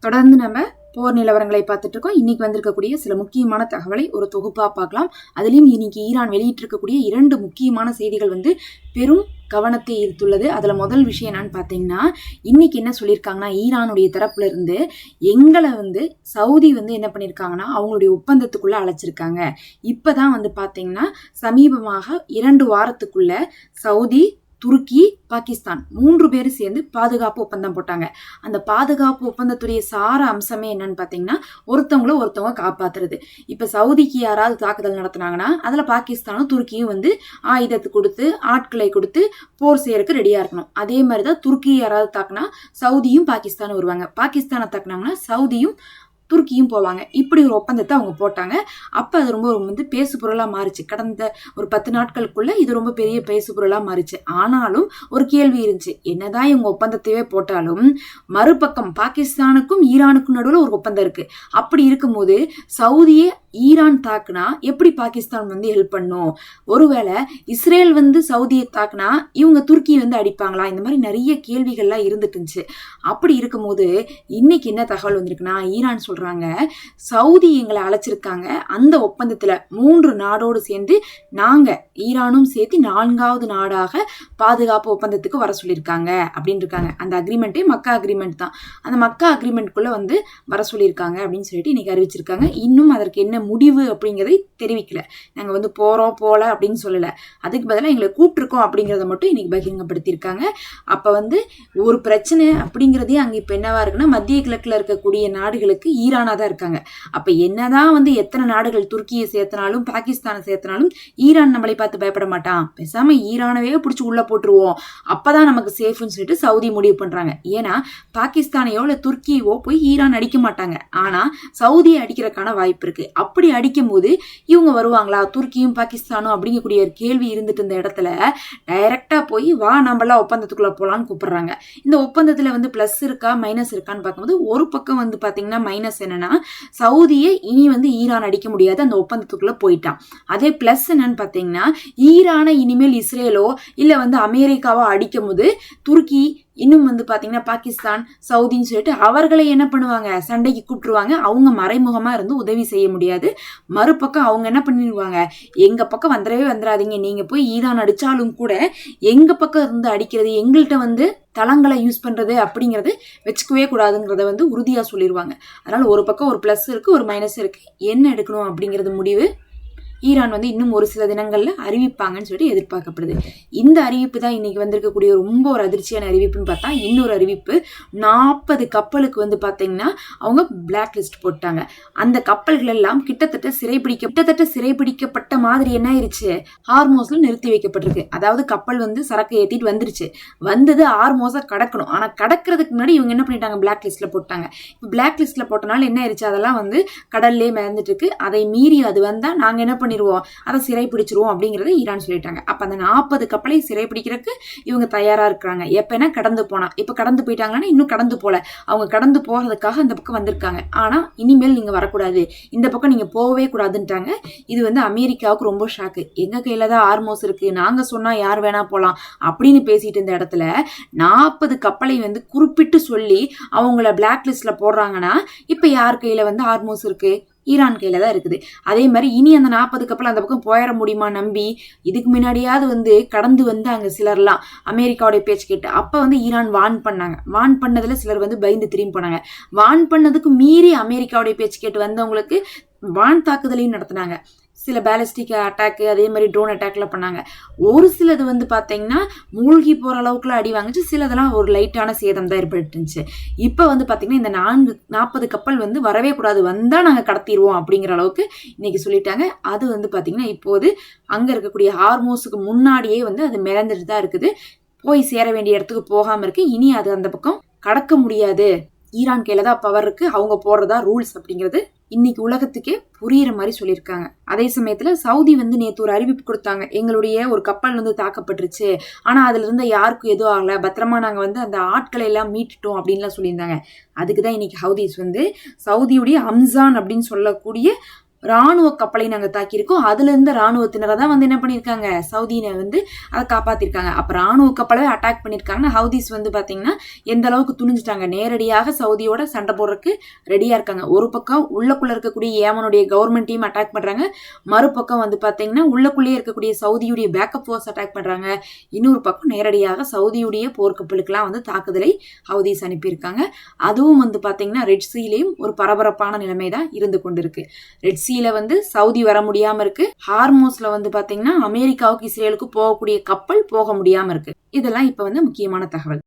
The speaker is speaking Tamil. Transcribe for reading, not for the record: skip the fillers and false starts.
தொடர்ந்து நம்ம போர் நிலவரங்களை பார்த்துட்டு இருக்கோம். இன்னைக்கு வந்திருக்கக்கூடிய சில முக்கியமான தகவலை ஒரு தொகுப்பா பார்க்கலாம். அதுலயும் இன்னைக்கு ஈரான் வெளியிட்டிருக்கக்கூடிய 2 முக்கியமான செய்திகள் பெரும் கவனத்தை ஈர்த்துள்ளது. அதுல முதல் விஷயம் என்னன்னு பாத்தீங்கன்னா, இன்னைக்கு என்ன சொல்லியிருக்காங்கன்னா, ஈரானுடைய தரப்புல இருந்து எங்களை சவுதி என்ன பண்ணிருக்காங்கன்னா அவங்களுடைய ஒப்பந்தத்துக்குள்ள அழைச்சிருக்காங்க. இப்பதான் பாத்தீங்கன்னா சமீபமாக 2 வாரத்துக்குள்ள சவுதி, துருக்கி, பாகிஸ்தான் 3 பேரும் சேர்ந்து பாதுகாப்பு ஒப்பந்தம் போட்டாங்க. அந்த பாதுகாப்பு ஒப்பந்தத்துடைய சார அம்சமே என்னன்னு பாத்தீங்கன்னா, ஒருத்தவங்க காப்பாத்துறது. இப்ப சவுதிக்கு யாராவது தாக்குதல் நடத்தினாங்கன்னா அதுல பாகிஸ்தானும் துருக்கியும் ஆயுதத்தை கொடுத்து ஆட்களை கொடுத்து போர் செய்யறதுக்கு ரெடியா இருக்கணும். அதே மாதிரிதான் துருக்கி யாராவது தாக்குனா சவுதியும் பாகிஸ்தானும் வருவாங்க. பாகிஸ்தானை தாக்குனாங்கன்னா சவுதியும் துருக்கியும் போவாங்க. இப்படி ஒரு ஒப்பந்தத்தை அவங்க போட்டாங்க. அப்ப அது ரொம்ப பேசு பொருளா மாறிச்சு. கடந்த ஒரு 10 நாட்களுக்குள்ள இது ரொம்ப பெரிய பேசு பொருளா மாறிச்சு. ஆனாலும் ஒரு கேள்வி இருந்துச்சு, என்னதான் இவங்க ஒப்பந்தத்தையே போட்டாலும் மறுபக்கம் பாகிஸ்தானுக்கும் ஈரானுக்கும் நடுவில் ஒரு ஒப்பந்தம் இருக்கு. அப்படி இருக்கும்போது சவுதியை ஈரான் தாக்குனா எப்படி பாகிஸ்தான் ஹெல்ப் பண்ணும்? ஒருவேளை இஸ்ரேல் சவுதியை தாக்குனா இவங்க துருக்கி அடிப்பாங்களா? இந்த மாதிரி நிறைய கேள்விகள்லாம் இருந்துட்டு இருந்துச்சு. அப்படி இருக்கும்போது இன்னைக்கு என்ன தகவல் வந்திருக்குன்னா, ஈரான் சொல்றாங்க சவுதி எங்களை அழைச்சிருக்காங்க. அந்த ஒப்பந்தத்துல 3 நாடோடு சேர்ந்து நாங்க ஈரானும் சேர்த்து 4வது நாடாக பாதுகாப்பு ஒப்பந்தத்துக்கு வர சொல்லியிருக்காங்க அப்படின்னு இருக்காங்க. அந்த அக்ரிமெண்டே மக்கா அக்ரிமெண்ட் தான். அந்த மக்கா அக்ரிமெண்ட்குள்ள வர சொல்லியிருக்காங்க அப்படின்னு சொல்லிட்டு இன்னைக்கு அறிவிச்சிருக்காங்க. இன்னும் அதற்கு என்ன முடிவு அப்படிங்கிறதை தெரிவிக்கல. நாங்க போறோம் போல அப்படின்னு சொல்லல. அதுக்கு பதிலாக எங்களை கூப்பிட்டுருக்கோம் அப்படிங்கிறத மட்டும் இன்னைக்கு பகிரங்கப்படுத்தியிருக்காங்க. அப்ப ஒரு பிரச்சனை அப்படிங்கிறதே அங்க இப்ப என்னவா இருக்குன்னா, மத்திய கிழக்குல இருக்கக்கூடிய நாடுகளுக்கு ஈரானா தான் இருக்காங்க. அப்ப என்னதான் எத்தனை நாடுகள் துருக்கியை சேர்த்தனாலும் பாகிஸ்தானை சேர்த்தனாலும் ஈரான் நம்மளை பார்த்து பயப்பட மாட்டான், பேசாம ஈரானவே பிடிச்சி உள்ள போட்டுருவோம், அப்பதான் நமக்கு சேஃப்னு சொல்லிட்டு சவுதி முடிவு பண்றாங்க. ஏன்னா பாகிஸ்தானையோ இல்ல துருக்கியோ போய் ஈரான் அடிக்க மாட்டாங்க. ஆனா சவுதியை அடிக்கிறதுக்கான வாய்ப்பு இருக்கு. அப்படி அடிக்கும் போது இவங்க வருவாங்களா, துருக்கியும் பாகிஸ்தானும் அப்படிங்கக்கூடிய ஒரு கேள்வி இருந்துட்டு இருந்த இடத்துல டைரக்டா போய் வா நம்மளாம் ஒப்பந்தத்துக்குள்ள போலான்னு கூப்பிடுறாங்க. இந்த ஒப்பந்தத்துல பிளஸ் இருக்கா மைனஸ் இருக்கான்னு பார்க்கும்போது ஒரு பக்கம் பாத்தீங்கன்னா மைனஸ் என்னன்னா, சவுதியை இனி ஈரான் அடிக்க முடியாது, அந்த ஒப்பந்தத்துக்குள்ள போயிட்டான். அதே பிளஸ் என்னன்னு பாத்தீங்கன்னா, ஈரானை இனிமேல் இஸ்ரேலோ இல்ல அமெரிக்காவோ அடிக்கும் போது துருக்கி இன்னும் பாத்தீங்கன்னா பாகிஸ்தான் சவுதின்னு சொல்லிட்டு அவர்களை என்ன பண்ணுவாங்க, சண்டைக்கு கூப்பிட்டுருவாங்க. அவங்க மறைமுகமா இருந்து உதவி செய்ய முடியாது. மறுபக்கம் அவங்க என்ன பண்ணிடுவாங்க, எங்க பக்கம் வந்துடாதீங்க, நீங்க போய் ஈரான் அடிச்சாலும் கூட எங்க பக்கம் இருந்து அடிக்கிறது, எங்கள்கிட்ட தளங்களை யூஸ் பண்றது அப்படிங்கறது வச்சுக்கவே கூடாதுங்கிறத உறுதியா சொல்லிடுவாங்க. அதனால ஒரு பக்கம் ஒரு பிளஸ் இருக்கு, ஒரு மைனஸ் இருக்கு. என்ன எடுக்கணும் அப்படிங்கிறது முடிவு ஈரான் இன்னும் ஒரு சில தினங்கள்ல அறிவிப்பாங்கன்னு சொல்லிட்டு எதிர்பார்க்கப்படுது. இந்த அறிவிப்பு தான் இன்னைக்கு வந்திருக்கக்கூடிய ரொம்ப ஒரு அதிர்ச்சியான அறிவிப்புன்னு பார்த்தா, இன்னொரு அறிவிப்பு 40 கப்பலுக்கு பாத்தீங்கன்னா அவங்க பிளாக் லிஸ்ட் போட்டாங்க. அந்த கப்பல்கள் எல்லாம் கிட்டத்தட்ட சிறைபிடிக்கப்பட்ட மாதிரி என்ன ஆயிருச்சு, ஹார்மோஸ்ல நிறுத்தி வைக்கப்பட்டிருக்கு. அதாவது கப்பல் சரக்கு ஏத்திட்டு வந்துருச்சு, வந்தது ஹார்மோஸை கடக்கணும். ஆனா கடக்கிறதுக்கு முன்னாடி இவங்க என்ன பண்ணிட்டாங்க, பிளாக் லிஸ்ட்ல போட்டாங்க. பிளாக் லிஸ்ட்ல போட்டனால என்ன ஆயிருச்சு, அதெல்லாம் கடல்லே மிதந்துட்டு இருக்கு. அதை மீறி அது வந்தா நாங்க என்ன பண்ணிடுவோம், அதை சிறை பிடிச்சிருவோம் அப்படிங்கறத ஈரான் சொல்லிட்டாங்க. அப்ப அந்த 40 கப்பலை சிறை பிடிக்கிறதுக்கு இவங்க தயாரா இருக்கிறாங்க. எப்பனா கடந்து போனா, இப்ப கடந்து போயிட்டாங்கன்னா இன்னும் கடந்து போல, அவங்க கடந்து போறதுக்காக அந்த பக்கம் வந்திருக்காங்க. ஆனா இனிமேல் நீங்க வரக்கூடாது, இந்த பக்கம் நீங்க போகவே கூடாதுன்ட்டாங்க. இது அமெரிக்காவுக்கு ரொம்ப ஷாக்கு. எங்க கையில தான் ஹார்மோஸ் இருக்கு, நாங்க சொன்னா யார் வேணா போலாம் அப்படின்னு பேசிட்டு இருந்த இடத்துல 40 கப்பலை குறிப்பிட்டு சொல்லி அவங்கள பிளாக் லிஸ்ட்ல போடுறாங்கன்னா இப்ப யார் கையில ஹார்மோஸ் இருக்கு, ஈரான் கையில தான் இருக்குது. அதே மாதிரி இனி அந்த 40 கப்பல் அந்த பக்கம் போயிட முடியுமா நம்பி இதுக்கு முன்னாடியாவது கடந்து அங்க சிலர்லாம் அமெரிக்காவுடைய பேச்சு கேட்டு அப்ப ஈரான் வான் பண்ணாங்க. வான் பண்ணதுல சிலர் பயந்து திரும்பி போனாங்க. வான் பண்ணதுக்கு மீறி அமெரிக்காவுடைய பேச்சு கேட்டு வந்தவங்களுக்கு வான் தாக்குதலையும் நடத்தினாங்க. சில பேலிஸ்டிக் அட்டாக், அதே மாதிரி ட்ரோன் அட்டாக்ல பண்ணாங்க. ஒரு சிலது பாத்தீங்கன்னா மூழ்கி போற அளவுக்குலாம் அடி வாங்கிச்சு, சிலதெல்லாம் ஒரு லைட்டான சேதம் தான் ஏற்பட்டுருந்துச்சு. இப்ப பாத்தீங்கன்னா இந்த 40 கப்பல் வரவே கூடாது, வந்தா நாங்க கடத்திடுவோம் அப்படிங்கிற அளவுக்கு இன்னைக்கு சொல்லிட்டாங்க. அது பாத்தீங்கன்னா இப்போது அங்க இருக்கக்கூடிய ஹார்மோஸுக்கு முன்னாடியே அது மிதந்துட்டு தான் இருக்குது. போய் சேர வேண்டிய இடத்துக்கு போகாம இருக்கு. இனி அது அந்த பக்கம் கடக்க முடியாது, ஈரான் கையில தான் பவர் இருக்கு, அவங்க போடுறதா ரூல்ஸ் அப்படிங்கிறது இன்னைக்கு உலகத்துக்கே புரியுற மாதிரி சொல்லியிருக்காங்க. அதே சமயத்துல சவுதி நேத்து ஒரு அறிவிப்பு கொடுத்தாங்க, எங்களுடைய ஒரு கப்பல் தாக்கப்பட்டுருச்சு, ஆனா அதுல இருந்த யாருக்கும் எதுவும் ஆகல, பத்திரமா நாங்க அந்த ஆட்களை எல்லாம் மீட்டுட்டோம் அப்படின்லாம் சொல்லியிருந்தாங்க. அதுக்குதான் இன்னைக்கு ஹவுதீஸ் சவுதியுடைய அம்சான் அப்படின்னு சொல்லக்கூடிய ராணுவ கப்பலை நாங்க தாக்கியிருக்கோம். அதுல இருந்த ராணுவத்தினரை தான் வந்து என்ன பண்ணிருக்காங்க, சவுதியினை வந்து அதை காப்பாத்திருக்காங்க. அப்ப ராணுவ கப்பலவே அட்டாக் பண்ணிருக்காங்க. ஹவுதிஸ் வந்து பாத்தீங்கன்னா எந்த அளவுக்கு துணிஞ்சிட்டாங்க, நேரடியாக சவுதியோட சண்டை போடுறதுக்கு ரெடியா இருக்காங்க. ஒரு பக்கம் உள்ளக்குள்ள இருக்கக்கூடிய ஏமனுடைய கவர்மெண்ட் டீம் அட்டாக் பண்றாங்க, மறுபக்கம் வந்து பாத்தீங்கன்னா உள்ளக்குள்ளேயே இருக்கக்கூடிய சவுதியுடைய பேக்கப் ஃபோர்ஸ் அட்டாக் பண்றாங்க. இன்னொரு பக்கம் நேரடியாக சவுதியுடைய போர்க்கப்பலுக்கெல்லாம் வந்து தாக்குதலை ஹவுதிஸ் அனுப்பியிருக்காங்க. அதுவும் வந்து பாத்தீங்கன்னா ரெட் சீலையும் ஒரு பரபரப்பான நிலைமை தான் இருந்து கொண்டிருக்கு. ரெட் சீல வந்து சவுதி வர முடியாம இருக்கு. ஹார்மோஸ்ல வந்து பாத்தீங்கன்னா அமெரிக்காவுக்கு இஸ்ரேலுக்கு போகக்கூடிய கப்பல் போக முடியாம இருக்கு. இதெல்லாம் இப்ப வந்து முக்கியமான தகவல்.